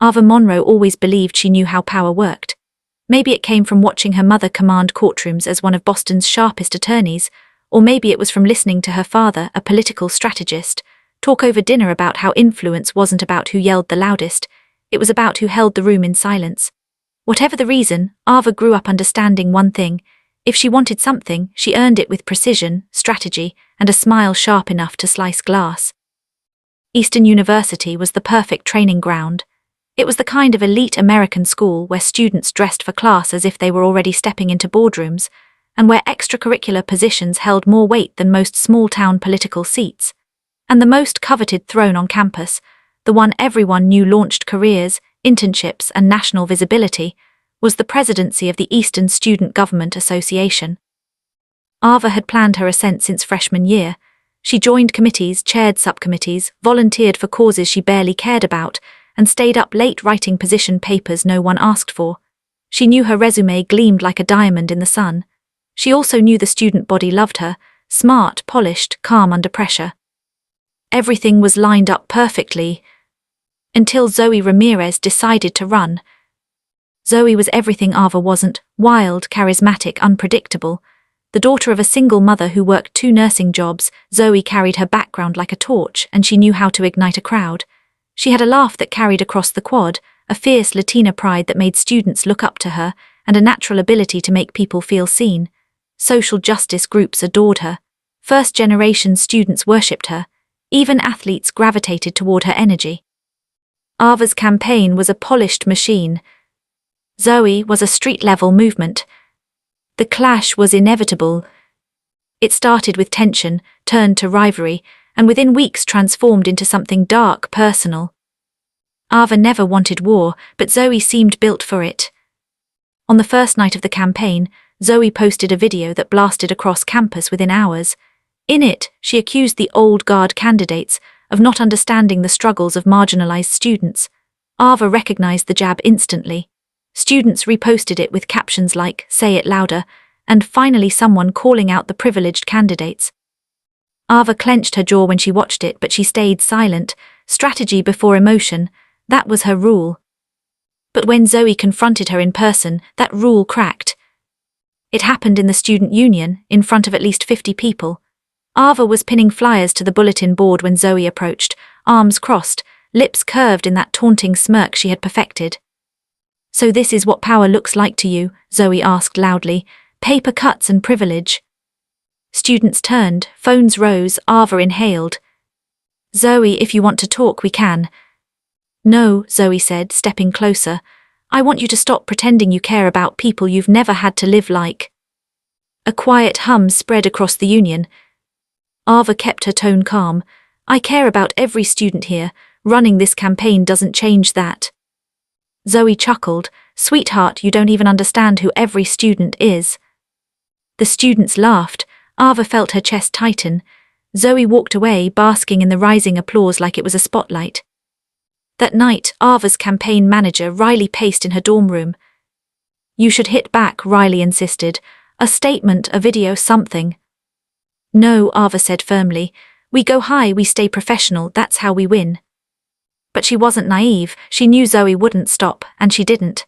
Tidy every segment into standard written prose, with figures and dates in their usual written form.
Ava Monroe always believed she knew how power worked. Maybe it came from watching her mother command courtrooms as one of Boston's sharpest attorneys, or maybe it was from listening to her father, a political strategist, talk over dinner about how influence wasn't about who yelled the loudest, it was about who held the room in silence. Whatever the reason, Ava grew up understanding one thing: if she wanted something, she earned it with precision, strategy, and a smile sharp enough to slice glass. Easton University was the perfect training ground. It was the kind of elite American school where students dressed for class as if they were already stepping into boardrooms, and where extracurricular positions held more weight than most small-town political seats. And the most coveted throne on campus, the one everyone knew launched careers, internships, and national visibility, was the presidency of the Eastern Student Government Association. Ava had planned her ascent since freshman year. She joined committees, chaired subcommittees, volunteered for causes she barely cared about, and stayed up late writing position papers no one asked for. She knew her resume gleamed like a diamond in the sun. She also knew the student body loved her, smart, polished, calm under pressure. Everything was lined up perfectly, until Zoe Ramirez decided to run. Zoe was everything Ava wasn't: wild, charismatic, unpredictable. The daughter of a single mother who worked 2 nursing jobs, Zoe carried her background like a torch, and she knew how to ignite a crowd. She had a laugh that carried across the quad, a fierce Latina pride that made students look up to her, and a natural ability to make people feel seen. Social justice groups adored her. First-generation students worshipped her. Even athletes gravitated toward her energy. Ava's campaign was a polished machine. Zoe was a street-level movement. The clash was inevitable. It started with tension, turned to rivalry, and within weeks transformed into something dark, personal. Ava never wanted war, but Zoe seemed built for it. On the first night of the campaign, Zoe posted a video that blasted across campus within hours. In it, she accused the old guard candidates of not understanding the struggles of marginalized students. Ava recognized the jab instantly. Students reposted it with captions like, "Say it louder," and finally someone calling out the privileged candidates. Ava clenched her jaw when she watched it, but she stayed silent. Strategy before emotion, that was her rule. But when Zoe confronted her in person, that rule cracked. It happened in the student union, in front of at least 50 people. Ava was pinning flyers to the bulletin board when Zoe approached, arms crossed, lips curved in that taunting smirk she had perfected. "So this is what power looks like to you?" Zoe asked loudly. "Paper cuts and privilege?" Students turned, phones rose, Ava inhaled. "Zoe, if you want to talk, we can." "No," Zoe said, stepping closer. "I want you to stop pretending you care about people you've never had to live like." A quiet hum spread across the union. Ava kept her tone calm. "I care about every student here. Running this campaign doesn't change that." Zoe chuckled. "Sweetheart, you don't even understand who every student is." The students laughed. Ava felt her chest tighten. Zoe walked away, basking in the rising applause like it was a spotlight. That night, Ava's campaign manager Riley paced in her dorm room. "You should hit back," Riley insisted. "A statement, a video, something." "No," Ava said firmly. "We go high, we stay professional, that's how we win." But she wasn't naive. She knew Zoe wouldn't stop, and she didn't.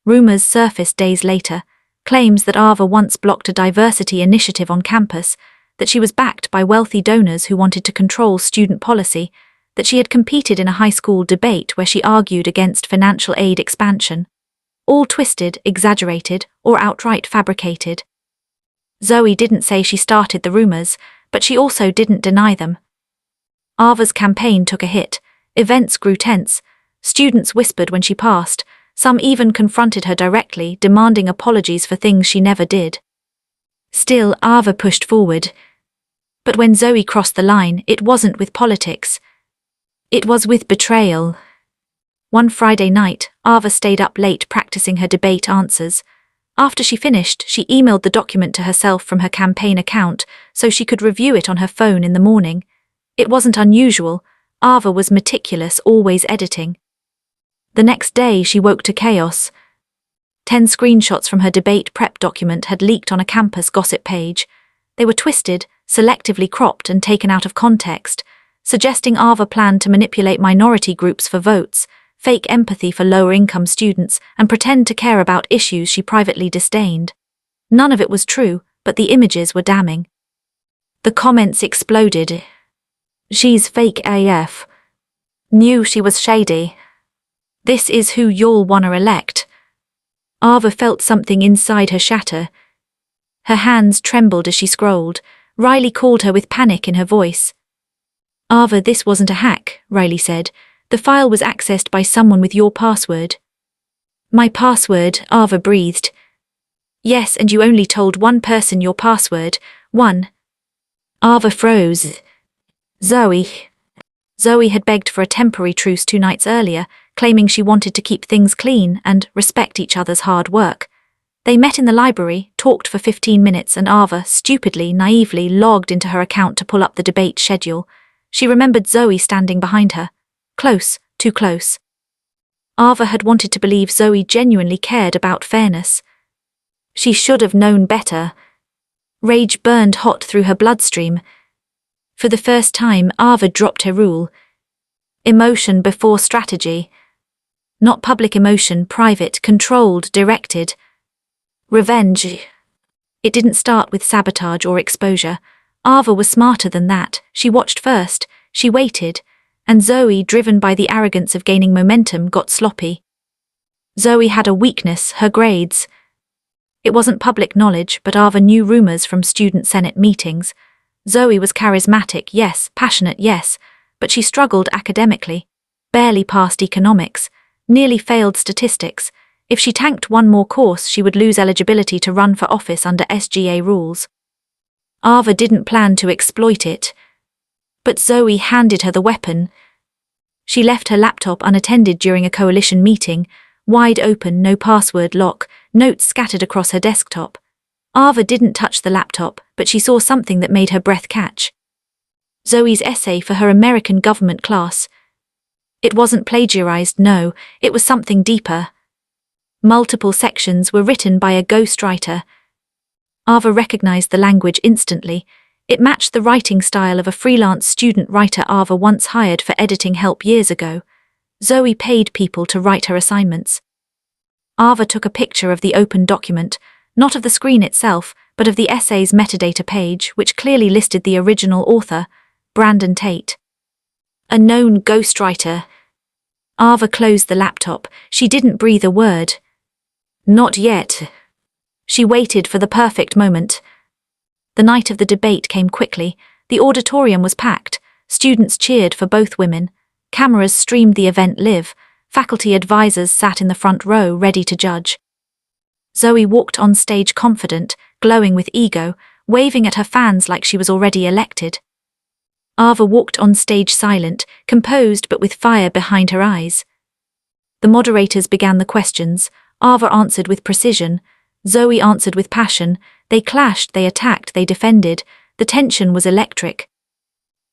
Rumors surfaced days later, claims that Ava once blocked a diversity initiative on campus, that she was backed by wealthy donors who wanted to control student policy, that she had competed in a high school debate where she argued against financial aid expansion. All twisted, exaggerated, or outright fabricated. Zoe didn't say she started the rumors, but she also didn't deny them. Ava's campaign took a hit. Events grew tense. Students whispered when she passed. Some even confronted her directly, demanding apologies for things she never did. Still, Ava pushed forward. But when Zoe crossed the line, it wasn't with politics. It was with betrayal. One Friday night, Ava stayed up late practicing her debate answers. After she finished, she emailed the document to herself from her campaign account so she could review it on her phone in the morning. It wasn't unusual. Ava was meticulous, always editing. The next day, she woke to chaos. 10 screenshots from her debate prep document had leaked on a campus gossip page. They were twisted, selectively cropped and taken out of context, suggesting Ava planned to manipulate minority groups for votes, fake empathy for lower-income students, and pretend to care about issues she privately disdained. None of it was true, but the images were damning. The comments exploded. "She's fake AF. Knew she was shady. This is who y'all wanna elect." Ava felt something inside her shatter. Her hands trembled as she scrolled. Riley called her with panic in her voice. "Ava, this wasn't a hack," Riley said. "The file was accessed by someone with your password." "My password," Ava breathed. "Yes, and you only told one person your password. One." Ava froze. Zoe. Zoe had begged for a temporary truce 2 nights earlier, claiming she wanted to keep things clean and respect each other's hard work. They met in the library, talked for 15 minutes, and Ava, stupidly, naively, logged into her account to pull up the debate schedule. She remembered Zoe standing behind her. Close, too close. Ava had wanted to believe Zoe genuinely cared about fairness. She should have known better. Rage burned hot through her bloodstream. For the first time, Ava dropped her rule. Emotion before strategy. Not public emotion, private, controlled, directed. Revenge. It didn't start with sabotage or exposure. Ava was smarter than that. She watched first, she waited, and Zoe, driven by the arrogance of gaining momentum, got sloppy. Zoe had a weakness, her grades. It wasn't public knowledge, but Ava knew rumors from student senate meetings. Zoe was charismatic, yes, passionate, yes, but she struggled academically, barely passed economics, nearly failed statistics. If she tanked one more course, she would lose eligibility to run for office under SGA rules. Ava didn't plan to exploit it. But Zoe handed her the weapon. She left her laptop unattended during a coalition meeting, wide open, no password lock, notes scattered across her desktop. Ava didn't touch the laptop, but she saw something that made her breath catch. Zoe's essay for her American government class. It wasn't plagiarized, no, it was something deeper. Multiple sections were written by a ghostwriter. Ava recognized the language instantly. It matched the writing style of a freelance student writer Ava once hired for editing help years ago. Zoe paid people to write her assignments. Ava took a picture of the open document, not of the screen itself, but of the essay's metadata page, which clearly listed the original author, Brandon Tate. A known ghostwriter. Ava closed the laptop. She didn't breathe a word. Not yet. She waited for the perfect moment. The night of the debate came quickly. The auditorium was packed. Students cheered for both women. Cameras streamed the event live. Faculty advisors sat in the front row, ready to judge. Zoe walked on stage confident, glowing with ego, waving at her fans like she was already elected. Ava walked on stage silent, composed but with fire behind her eyes. The moderators began the questions. Ava answered with precision. Zoe answered with passion. They clashed, they attacked, they defended. The tension was electric.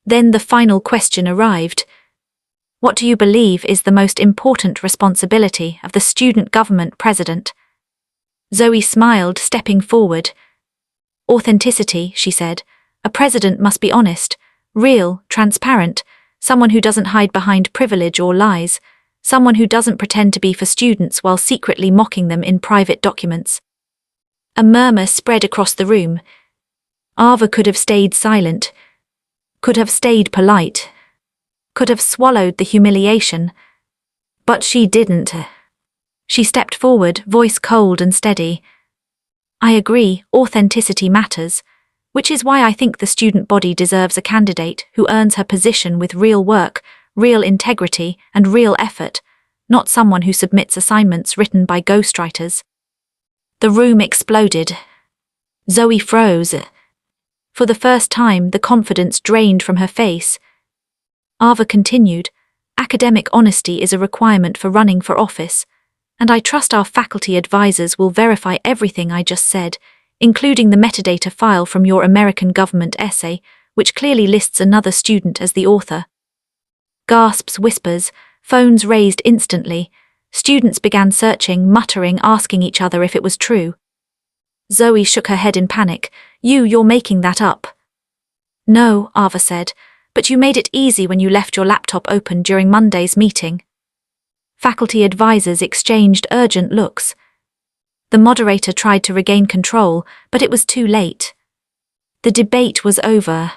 Then the final question arrived. What do you believe is the most important responsibility of the student government president? Zoe smiled, stepping forward. Authenticity, she said. A president must be honest, real, transparent, someone who doesn't hide behind privilege or lies, someone who doesn't pretend to be for students while secretly mocking them in private documents. A murmur spread across the room. Ava could have stayed silent, could have stayed polite, could have swallowed the humiliation. But she didn't. She stepped forward, voice cold and steady. I agree, authenticity matters, which is why I think the student body deserves a candidate who earns her position with real work, real integrity, and real effort, not someone who submits assignments written by ghostwriters. The room exploded. Zoe froze. For the first time, the confidence drained from her face. Ava continued, academic honesty is a requirement for running for office, and I trust our faculty advisors will verify everything I just said, including the metadata file from your American government essay, which clearly lists another student as the author. Gasps, whispers, phones raised instantly. Students began searching, muttering, asking each other if it was true. Zoe shook her head in panic. You're making that up. No, Ava said, but you made it easy when you left your laptop open during Monday's meeting. Faculty advisors exchanged urgent looks. The moderator tried to regain control, but it was too late. The debate was over.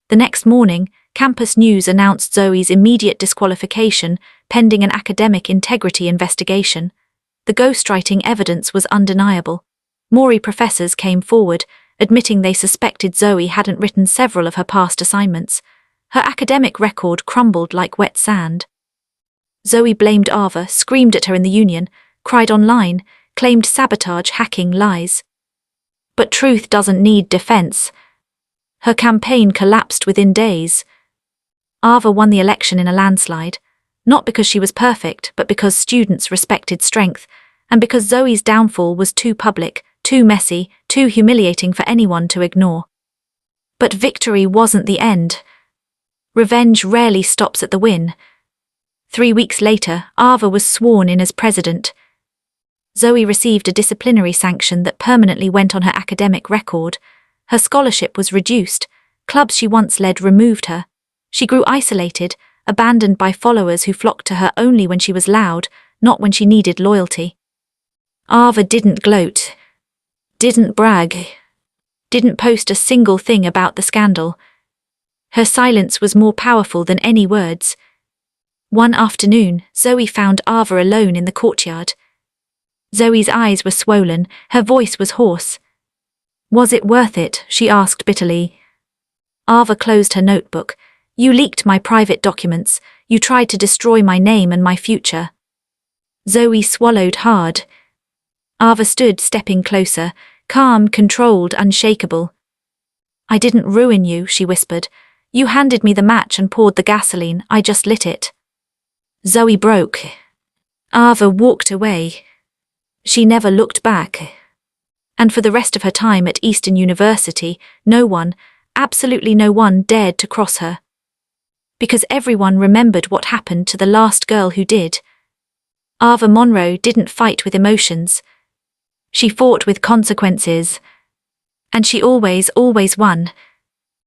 The next morning, campus news announced Zoe's immediate disqualification pending an academic integrity investigation. The ghostwriting evidence was undeniable. Maury professors came forward, admitting they suspected Zoe hadn't written several of her past assignments. Her academic record crumbled like wet sand. Zoe blamed Ava, screamed at her in the union, cried online, claimed sabotage, hacking, lies. But truth doesn't need defense. Her campaign collapsed within days. Ava won the election in a landslide, not because she was perfect, but because students respected strength, and because Zoe's downfall was too public, too messy, too humiliating for anyone to ignore. But victory wasn't the end. Revenge rarely stops at the win. 3 weeks later, Ava was sworn in as president. Zoe received a disciplinary sanction that permanently went on her academic record. Her scholarship was reduced. Clubs she once led removed her. She grew isolated, abandoned by followers who flocked to her only when she was loud, not when she needed loyalty. Ava didn't gloat, didn't brag, didn't post a single thing about the scandal. Her silence was more powerful than any words. One afternoon, Zoe found Ava alone in the courtyard. Zoe's eyes were swollen, her voice was hoarse. "Was it worth it?" she asked bitterly. Ava closed her notebook. "You leaked my private documents. You tried to destroy my name and my future." Zoe swallowed hard. Ava stood, stepping closer, calm, controlled, unshakable. "I didn't ruin you," she whispered. "You handed me the match and poured the gasoline. I just lit it." Zoe broke. Ava walked away. She never looked back. And for the rest of her time at Easton University, no one, absolutely no one, dared to cross her. Because everyone remembered what happened to the last girl who did. Ava Monroe didn't fight with emotions. She fought with consequences. And she always won.